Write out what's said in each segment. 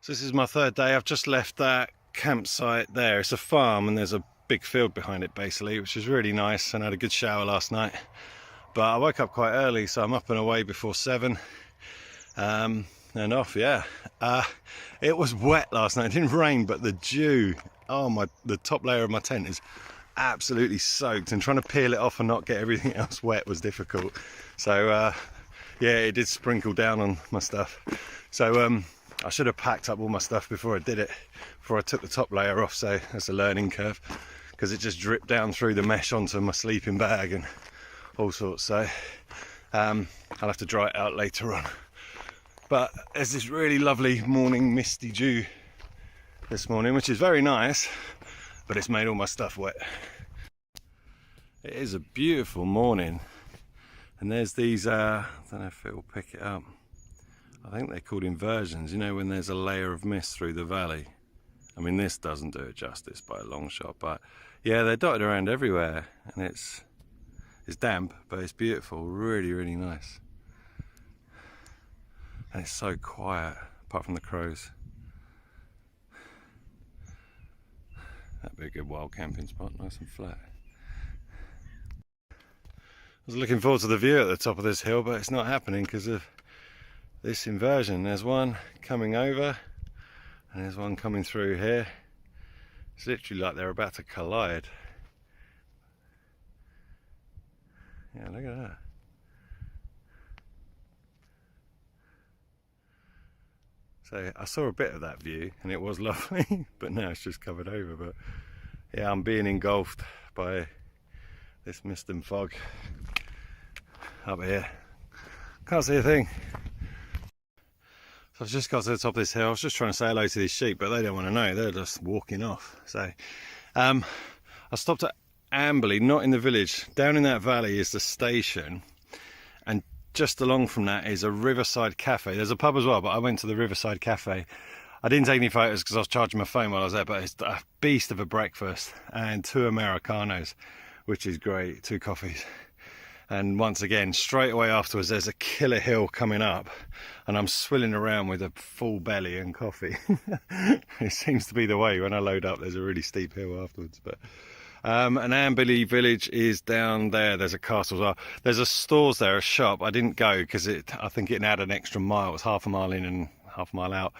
So this is my third day. I've just left that campsite there. It's a farm and there's a big field behind it basically, which is really nice, and I had a good shower last night. But I woke up quite early, so I'm up and away before 7 and off. It was wet last night. It didn't rain, but the dew, the top layer of my tent is absolutely soaked, and trying to peel it off and not get everything else wet was difficult. So yeah, it did sprinkle down on my stuff. So I should have packed up all my stuff before I did it, before I took the top layer off. So that's a learning curve, because it just dripped down through the mesh onto my sleeping bag and all sorts. So I'll have to dry it out later on. But there's this really lovely morning misty dew this morning, which is very nice, but it's made all my stuff wet. It is a beautiful morning, and there's these I don't know if it will pick it up, I think they're called inversions, you know, when there's a layer of mist through the valley. I mean, this doesn't do it justice by a long shot, but yeah, they're dotted around everywhere, and it's damp, but it's beautiful, really, really nice. And it's so quiet, apart from the crows. That'd be a good wild camping spot, nice and flat. I was looking forward to the view at the top of this hill, but it's not happening because of this inversion. There's one coming over and there's one coming through here. It's literally like they're about to collide. Yeah, look at that. So I saw a bit of that view and it was lovely, but now it's just covered over. But yeah, I'm being engulfed by this mist and fog up here. Can't see a thing. So I've just got to the top of this hill. I was just trying to say hello to these sheep, but they don't want to know. They're just walking off. So I stopped at Amberley, not in the village. Down in that valley is the station, and just along from that is a Riverside Cafe. There's a pub as well, but I went to the Riverside Cafe. I didn't take any photos because I was charging my phone while I was there, but it's a beast of a breakfast and 2 Americanos, which is great, 2 coffees. And once again, straight away afterwards, there's a killer hill coming up, and I'm swilling around with a full belly and coffee. It seems to be the way. When I load up, there's a really steep hill afterwards. But and Amberley village is down there. There's a castle as well. There's a stores there, a shop. I didn't go because I think it had an extra mile. It was half a mile in and half a mile out.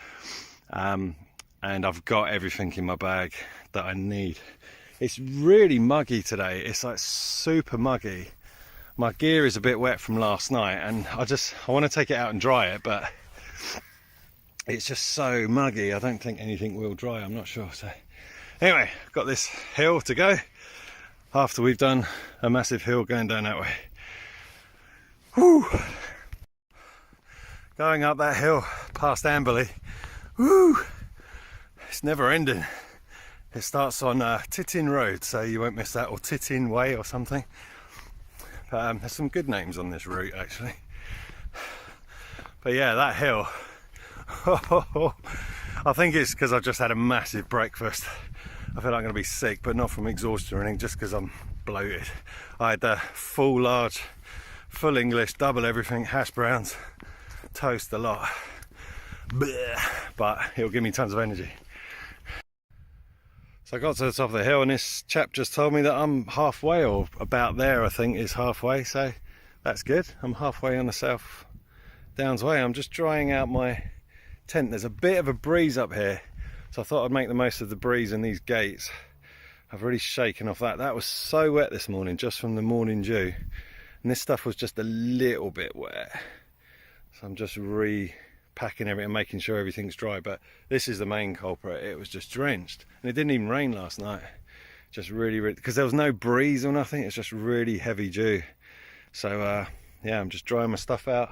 And I've got everything in my bag that I need. It's really muggy today. It's like super muggy. My gear is a bit wet from last night, and I want to take it out and dry it, but it's just so muggy. I don't think anything will dry, I'm not sure. So anyway, got this hill to go after we've done a massive hill going down that way. Woo! Going up that hill past Amberley. Woo! It's never ending. It starts on Tittin Road, so you won't miss that, or Tittin Way or something. There's some good names on this route actually. But yeah, that hill, I think it's because I've just had a massive breakfast. I feel like I'm going to be sick, but not from exhaustion or anything, just because I'm bloated. I had the full large, full English, double everything, hash browns, toast, a lot. But it'll give me tons of energy. So I got to the top of the hill, and this chap just told me that I'm halfway, or about there I think is halfway, so that's good. I'm halfway on the South Downs Way. I'm just drying out my tent. There's a bit of a breeze up here, so I thought I'd make the most of the breeze in these gates. I've really shaken off that. That was so wet this morning, just from the morning dew, and this stuff was just a little bit wet. So I'm just packing everything and making sure everything's dry, but this is the main culprit. It was just drenched, and it didn't even rain last night. Just really, because there was no breeze or nothing. It's just really heavy dew. So yeah, I'm just drying my stuff out,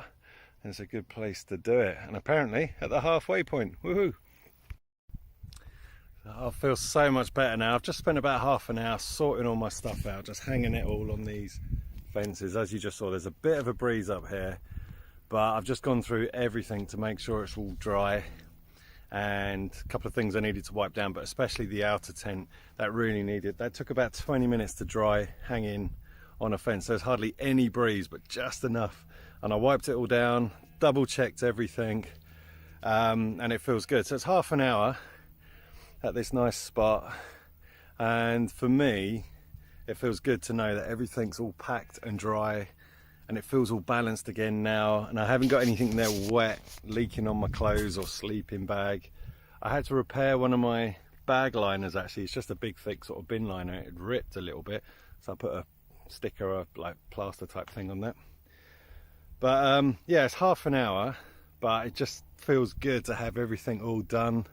and it's a good place to do it. And apparently at the halfway point, woohoo! I feel so much better now. I've just spent about half an hour sorting all my stuff out, just hanging it all on these fences. As you just saw, there's a bit of a breeze up here, but I've just gone through everything to make sure it's all dry, and a couple of things I needed to wipe down, but especially the outer tent, that really needed. That took about 20 minutes to dry, hanging on a fence. There's hardly any breeze, but just enough, and I wiped it all down, double checked everything, and it feels good. So it's half an hour at this nice spot, and for me it feels good to know that everything's all packed and dry, and it feels all balanced again now, and I haven't got anything there wet leaking on my clothes or sleeping bag. I had to repair one of my bag liners actually. It's just a big thick sort of bin liner. It ripped a little bit, so I put a sticker or like plaster type thing on that. But yeah, it's half an hour, but it just feels good to have everything all done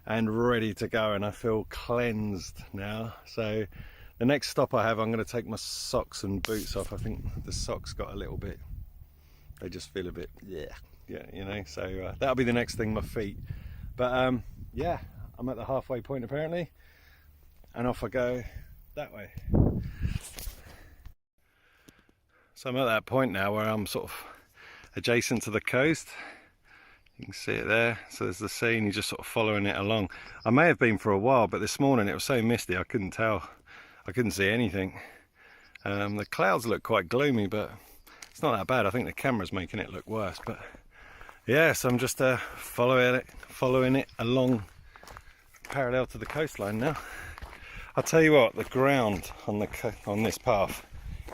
and ready to go, and I feel cleansed now. So the next stop I have, I'm going to take my socks and boots off. I think the socks got a little bit, they just feel a bit, yeah, you know, so that'll be the next thing, my feet. But yeah, I'm at the halfway point apparently, and off I go that way. So I'm at that point now where I'm sort of adjacent to the coast. You can see it there. So there's the sea, and you're just sort of following it along. I may have been for a while, but this morning it was so misty I couldn't tell. I couldn't see anything. The clouds look quite gloomy, but it's not that bad. I think the camera's making it look worse. But yeah, so I'm just following it along parallel to the coastline now. I'll tell you what, the ground on this path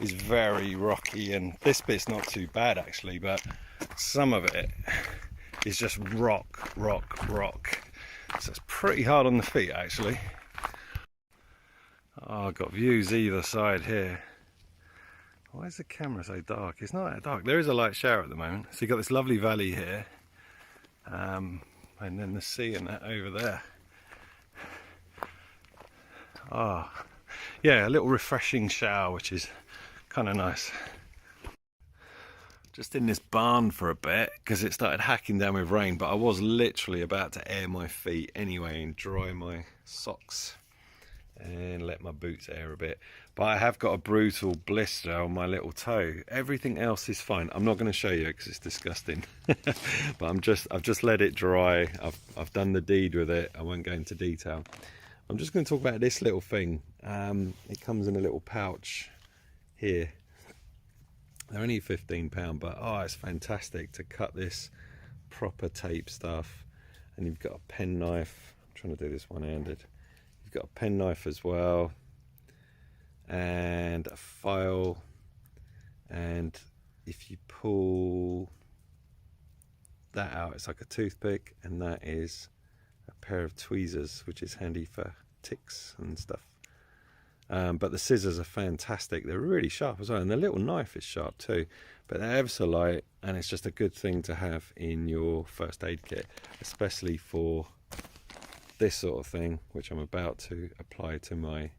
is very rocky, and this bit's not too bad actually, but some of it is just rock. So it's pretty hard on the feet actually. Oh, I've got views either side here. Why is the camera so dark? It's not that dark. There is a light shower at the moment. So you've got this lovely valley here, and then the sea and that over there. Ah, oh, yeah, a little refreshing shower, which is kind of nice. Just in this barn for a bit because it started hacking down with rain, but I was literally about to air my feet anyway and dry my socks and let my boots air a bit. But I have got a brutal blister on my little toe. Everything else is fine. I'm not going to show you because it's disgusting. But I've just let it dry. I've done the deed with it. I won't go into detail. I'm just going to talk about this little thing. It comes in a little pouch here. They're only £15, but oh, it's fantastic to cut this proper tape stuff. And you've got a pen knife. I'm trying to do this one-handed. You've got a pen knife as well, and a file, and if you pull that out, it's like a toothpick, and that is a pair of tweezers, which is handy for ticks and stuff. But the scissors are fantastic. They're really sharp as well, and the little knife is sharp too, but they're ever so light, and it's just a good thing to have in your first aid kit, especially for this sort of thing, which I'm about to apply to my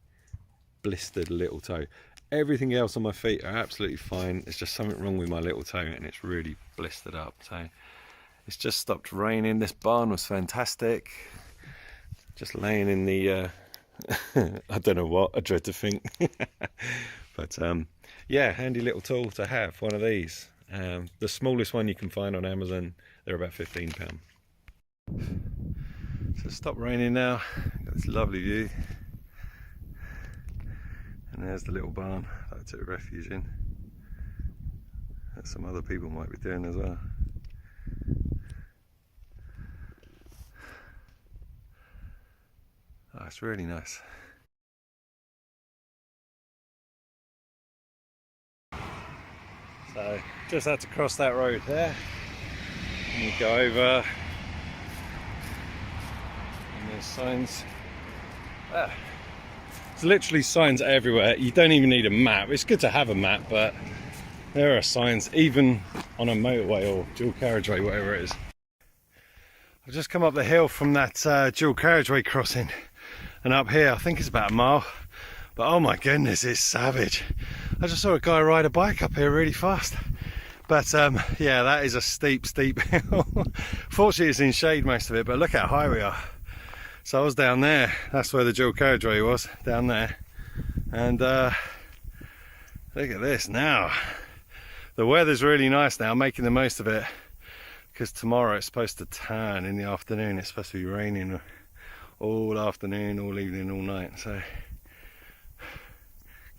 blistered little toe. Everything else on my feet are absolutely fine. There's just something wrong with my little toe, and it's really blistered up. So it's just stopped raining. This barn was fantastic. Just laying in the I don't know what, I dread to think. But yeah, handy little tool to have, one of these. The smallest one you can find on Amazon, they're about £15. So it's stopped raining now. Got this lovely view, and there's the little barn that I took refuge in, that some other people might be doing as well. Oh, it's really nice. So just had to cross that road there, and you go over. There's signs. There's literally signs everywhere. You don't even need a map. It's good to have a map, but there are signs even on a motorway or dual carriageway, whatever it is. I've just come up the hill from that dual carriageway crossing, and up here I think it's about a mile, but oh my goodness, it's savage. I just saw a guy ride a bike up here really fast. But yeah, that is a steep hill. Fortunately it's in shade most of it, but look how high we are. So I was down there, that's where the dual carriageway was, down there. And look at this now. The weather's really nice now, I'm making the most of it, because tomorrow it's supposed to turn in the afternoon. It's supposed to be raining all afternoon, all evening, all night. So,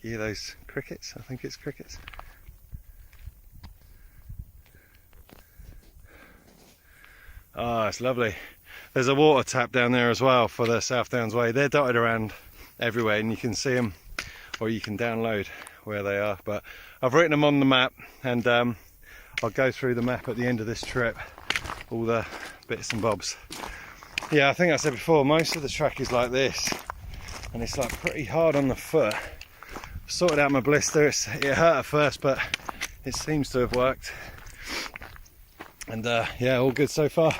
you hear those crickets? I think it's crickets. Oh, it's lovely. There's a water tap down there as well for the South Downs Way. They're dotted around everywhere and you can see them, or you can download where they are. But I've written them on the map, and I'll go through the map at the end of this trip, all the bits and bobs. Yeah, I think I said before, most of the track is like this, and it's like pretty hard on the foot. Sorted out my blister. It hurt at first, but it seems to have worked. And yeah, all good so far.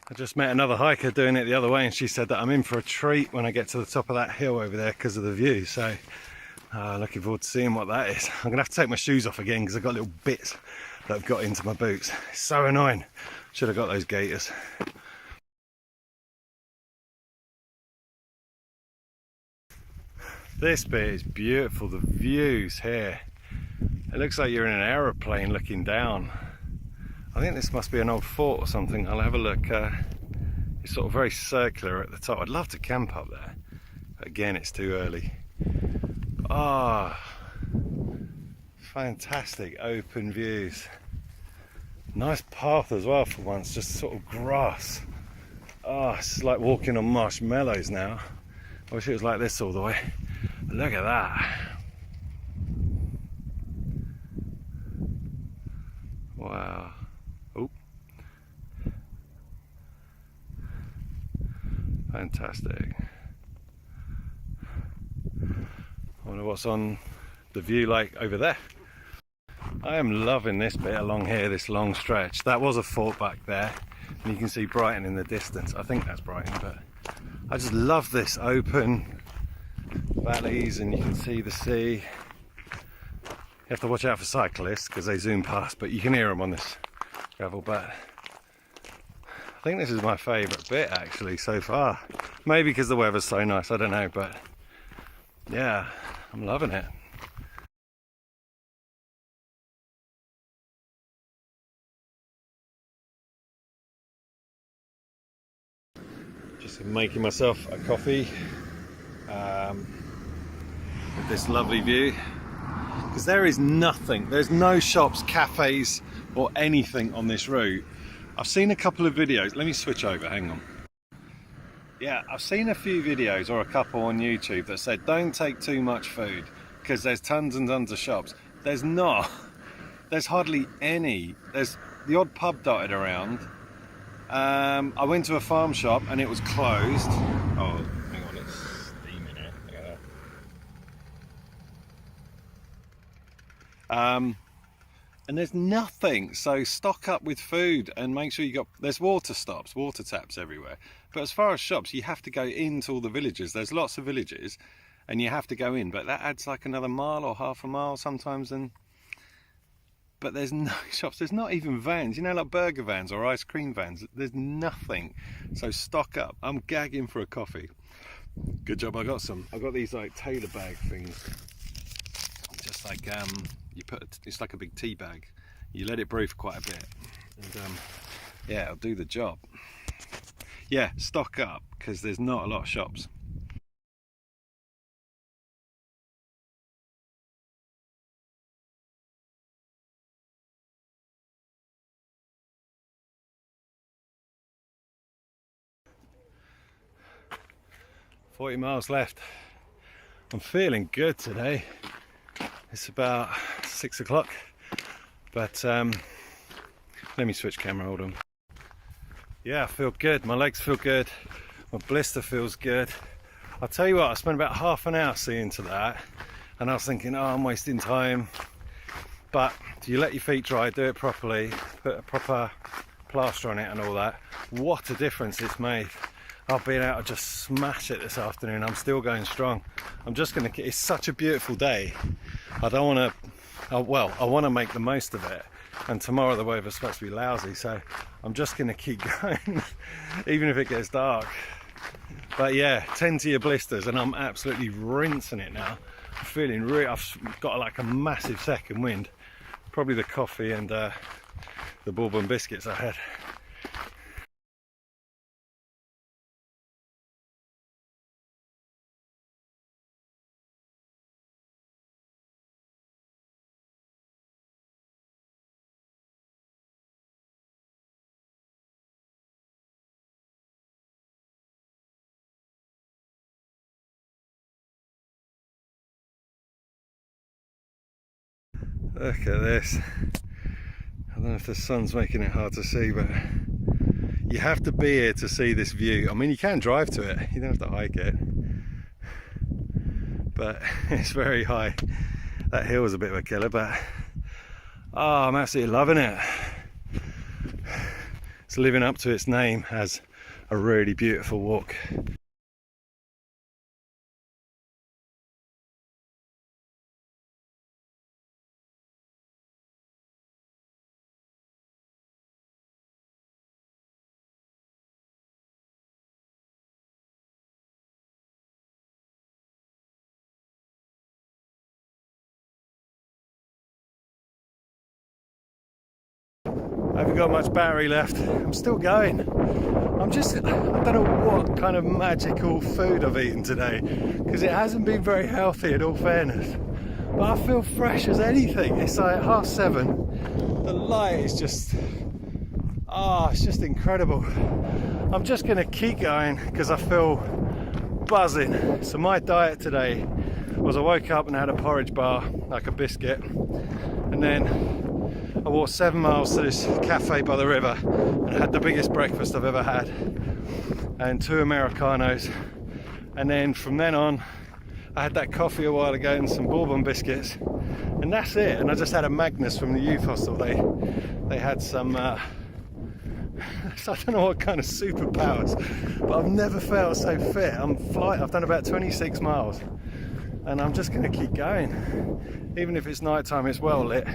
I just met another hiker doing it the other way, and she said that I'm in for a treat when I get to the top of that hill over there because of the view. So looking forward to seeing what that is. I'm gonna have to take my shoes off again because I've got little bits that have got into my boots. It's so annoying. Should have got those gaiters. This bit is beautiful. The views here. It looks like you're in an aeroplane looking down. I think this must be an old fort or something. I'll have a look. It's sort of very circular at the top. I'd love to camp up there. But again, it's too early. Ah, fantastic open views. Nice path as well for once, just sort of grass. Ah, it's like walking on marshmallows now. I wish it was like this all the way. Look at that. Wow. Oh. Fantastic. I wonder what's on the view like over there. I am loving this bit along here, this long stretch. That was a fort back there, and you can see Brighton in the distance. I think that's Brighton, but I just love this open valleys, and you can see the sea. You have to watch out for cyclists because they zoom past, but you can hear them on this gravel. But I think this is my favourite bit actually so far. Maybe because the weather's so nice, I don't know, but yeah, I'm loving it. Just making myself a coffee with this lovely view. Because there is nothing, there's no shops, cafes or anything on this route. I've seen a couple of videos. Let me switch over, hang on. Yeah, I've seen a few videos or a couple on YouTube that said don't take too much food because there's tons and tons of shops. There's not. There's hardly any. There's the odd pub dotted around. I went to a farm shop and it was closed. Oh, hang on, it's steaming here. Look at that. And there's nothing, so stock up with food and make sure you got, there's water stops, water taps everywhere. But as far as shops, you have to go into all the villages. There's lots of villages and you have to go in, but that adds like another mile or half a mile sometimes. But there's no shops, there's not even vans, you know, like burger vans or ice cream vans. There's nothing, so stock up. I'm gagging for a coffee. Good job I got some. I got these like Taylor bag things, just like you put it's like a big tea bag, you let it brew for quite a bit, and yeah, it'll do the job. Yeah, stock up because there's not a lot of shops. $40 miles left. I'm feeling good today. It's about 6 o'clock, but let me switch camera, hold on. Yeah, I feel good, my legs feel good, my blister feels good. I'll tell you what, I spent about half an hour seeing to that, and I was thinking, oh, I'm wasting time. But do you let your feet dry, do it properly, put a proper plaster on it and all that, what a difference it's made. I've been able to just smash it this afternoon. I'm still going strong. I'm just gonna, it's such a beautiful day. I don't want to, well, I want to make the most of it. And tomorrow the weather's supposed to be lousy, so I'm just gonna keep going, even if it gets dark. But yeah, tend to your blisters, and I'm absolutely rinsing it now. I'm feeling really, I've got like a massive second wind. Probably the coffee and the bourbon biscuits I had. Look at this. I don't know if the sun's making it hard to see, but you have to be here to see this view. I mean, you can drive to it, you don't have to hike it, but it's very high. That hill is a bit of a killer, but oh, I'm absolutely loving it. It's living up to its name as a really beautiful walk. I haven't got much battery left. I'm still going. I don't know what kind of magical food I've eaten today, because it hasn't been very healthy in all fairness. But I feel fresh as anything. It's like 7:30. The light is just, it's just incredible. I'm just gonna keep going because I feel buzzing. So my diet today was I woke up and had a porridge bar, like a biscuit, and then I walked 7 miles to this cafe by the river and had the biggest breakfast I've ever had, and 2 Americanos, and then from then on I had that coffee a while ago and some bourbon biscuits, and that's it. And I just had a Magnus from the youth hostel. They had some so I don't know what kind of superpowers, but I've never felt so fit. I've done about 26 miles and I'm just going to keep going. Even if it's night time, it's well lit.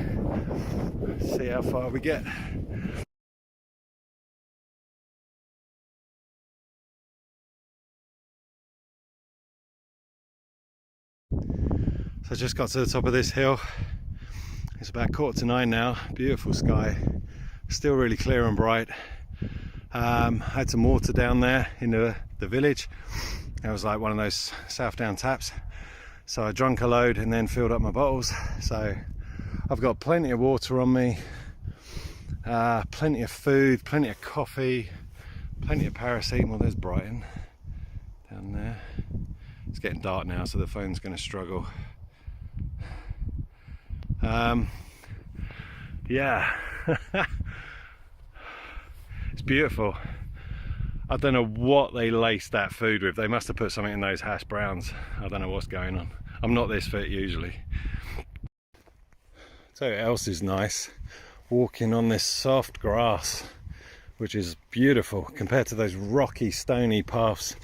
See how far we get. So I just got to the top of this hill. It's about 8:45 now. Beautiful sky, still really clear and bright. Had some water down there in the village. It was like one of those South Down taps. So I drank a load and then filled up my bottles. So I've got plenty of water on me, plenty of food, plenty of coffee, plenty of paracetamol. There's Brighton down there. It's getting dark now, so the phone's going to struggle. Yeah. It's beautiful. I don't know what they laced that food with. They must have put something in those hash browns. I don't know what's going on. I'm not this fit usually. So what else is nice? Walking on this soft grass, which is beautiful compared to those rocky, stony paths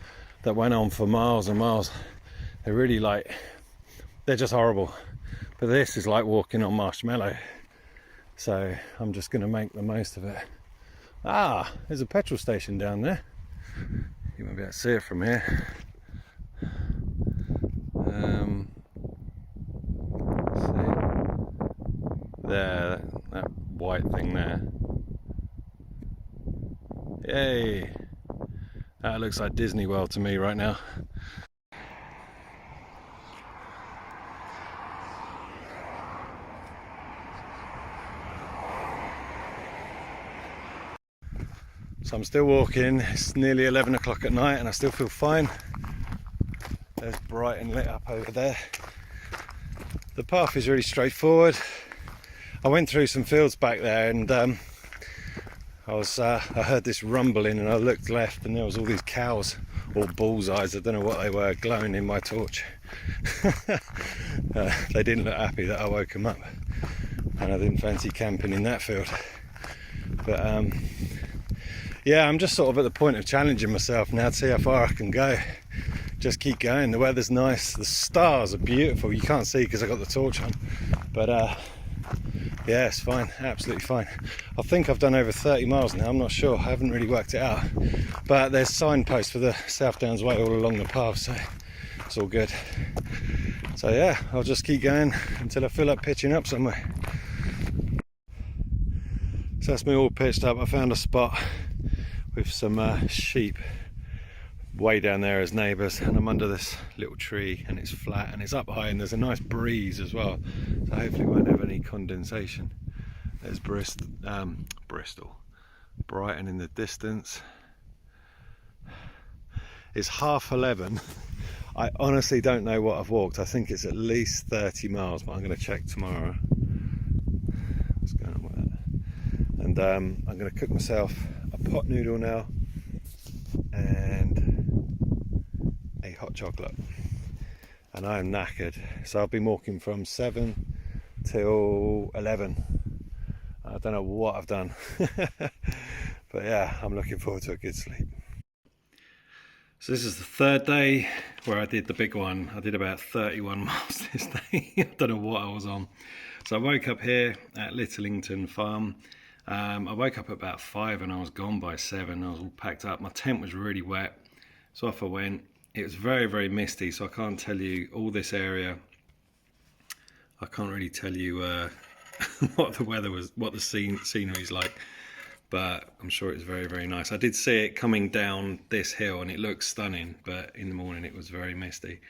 that went on for miles and miles. They're really they're just horrible. But this is like walking on marshmallow. So I'm just going to make the most of it. There's a petrol station down there. You won't be able to see it from here. Let's see. There, that white thing there. Yay! That looks like Disney World to me right now. So I'm still walking. It's nearly 11 o'clock at night and I still feel fine. There's Brighton lit up over there. The path is really straightforward. I went through some fields back there and I heard this rumbling and I looked left and there was all these cows, or bullseyes, I don't know what they were, glowing in my torch. They didn't look happy that I woke them up, and I didn't fancy camping in that field. But yeah, I'm just sort of at the point of challenging myself now to see how far I can go. Just keep going. The weather's nice, the stars are beautiful. You can't see because I got the torch on, but yeah, it's fine, absolutely fine. I think I've done over 30 miles now. I'm not sure, I haven't really worked it out, but there's signposts for the South Downs Way all along the path, so it's all good. So yeah, I'll just keep going until I feel like pitching up somewhere. So that's me all pitched up. I found a spot with some sheep way down there as neighbours, and I'm under this little tree and it's flat and it's up high and there's a nice breeze as well, so hopefully we won't have any condensation. There's Bristol, Brighton in the distance. It's 11:30. I honestly don't know what I've walked. I think it's at least 30 miles, but I'm going to check tomorrow. and I'm going to cook myself a pot noodle now and a hot chocolate. And I am knackered, so I've been walking from 7 till 11. I don't know what I've done, but yeah, I'm looking forward to a good sleep. So this is the third day where I did the big one. I did about 31 miles this day. I don't know what I was on. So I woke up here at Littlington Farm. I woke up at about 5 and I was gone by 7. I was all packed up. My tent was really wet, so off I went. It was very, very misty, so I can't tell you all this area. I can't really tell you what the weather was, what the scenery's like. But I'm sure it was very, very nice. I did see it coming down this hill and it looked stunning, but in the morning it was very misty.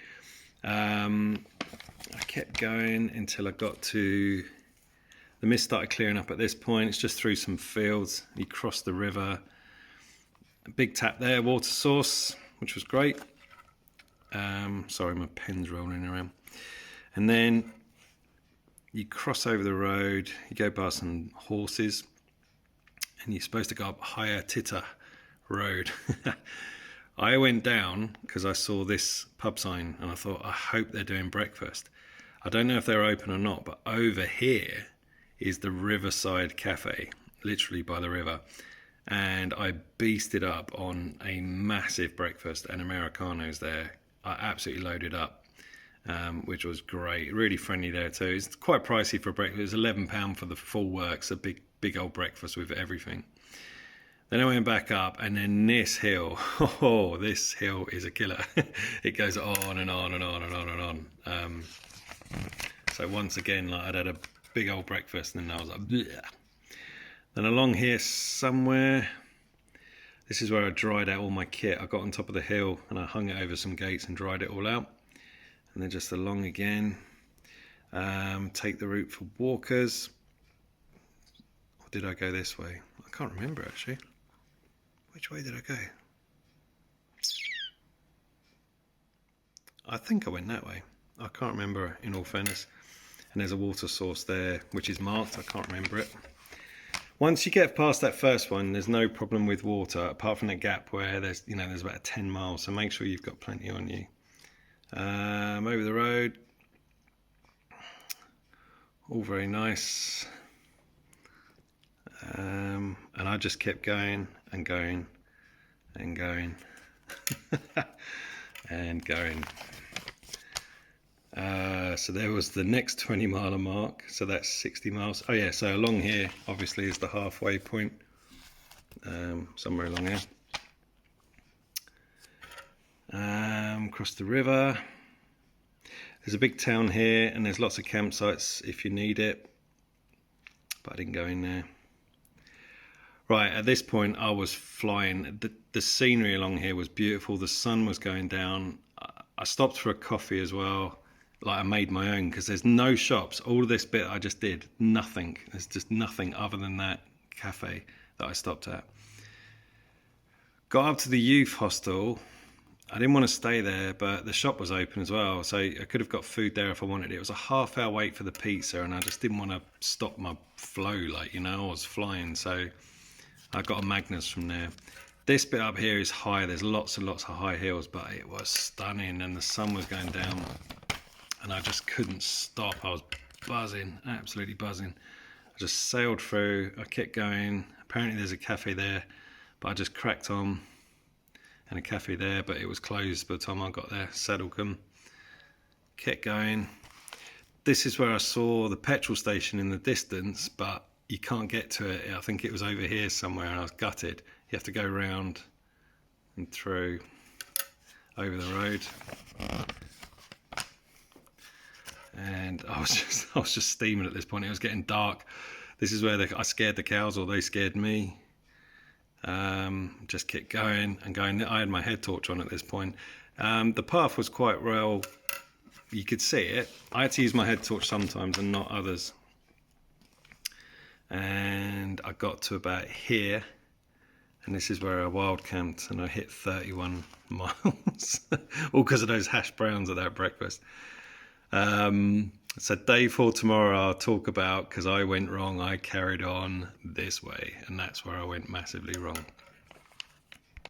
I kept going until I got to, the mist started clearing up at this point. It's just through some fields. You cross the river. A big tap there, water source, which was great. Sorry, my pen's rolling around. And then you cross over the road, you go past some horses, and you're supposed to go up Higher Titter Road. I went down because I saw this pub sign and I thought, I hope they're doing breakfast. I don't know if they're open or not, but over here is the Riverside Cafe, literally by the river. And I beasted up on a massive breakfast and Americanos there. I absolutely loaded up, which was great. Really friendly there too. It's quite pricey for breakfast. It's £11 for the full works, a big old breakfast with everything. Then I went back up, and then this hill, oh, this hill is a killer. It goes on and on and on and on and on. So once again, like I'd had a big old breakfast, and then I was like, bleh. Then along here somewhere, this is where I dried out all my kit. I got on top of the hill and I hung it over some gates and dried it all out. And then just along again, take the route for walkers. Or did I go this way? I can't remember actually. Which way did I go? I think I went that way. I can't remember in all fairness. And there's a water source there which is marked. I can't remember it. Once you get past that first one, there's no problem with water apart from that gap where there's about 10 miles. So make sure you've got plenty on you. Over the road, all very nice, and I just kept going and going and going and going. So there was the next 20-mile mark, so that's 60 miles. Oh yeah, so along here obviously is the halfway point, somewhere along here. Across the river. There's a big town here and there's lots of campsites if you need it, but I didn't go in there. Right, at this point I was flying. The scenery along here was beautiful. The sun was going down. I stopped for a coffee as well. Like I made my own because there's no shops. All of this bit I just did, nothing. There's just nothing other than that cafe that I stopped at. Got up to the youth hostel. I didn't want to stay there, but the shop was open as well, so I could have got food there if I wanted it. It was a half-hour wait for the pizza, and I just didn't want to stop my flow, like, I was flying, so I got a Magnus from there. This bit up here is high. There's lots and lots of high hills, but it was stunning, and the sun was going down, and I just couldn't stop. I was buzzing, absolutely buzzing. I just sailed through. I kept going. Apparently there's a cafe there, but I just cracked on. And a cafe there, but it was closed by the time I got there. Saddlecombe. Kept going. This is where I saw the petrol station in the distance, but you can't get to it. I think it was over here somewhere, and I was gutted. You have to go round and through over the road. And I was just steaming at this point. It was getting dark. This is where I scared the cows, or they scared me. Just kept going and going. I had my head torch on at this point. The path was quite well, you could see it. I had to use my head torch sometimes and not others. And I got to about here, and this is where I wild camped, and I hit 31 miles all because of those hash browns at that breakfast. So day 4 tomorrow I'll talk about, because I went wrong, I carried on this way, and that's where I went massively wrong.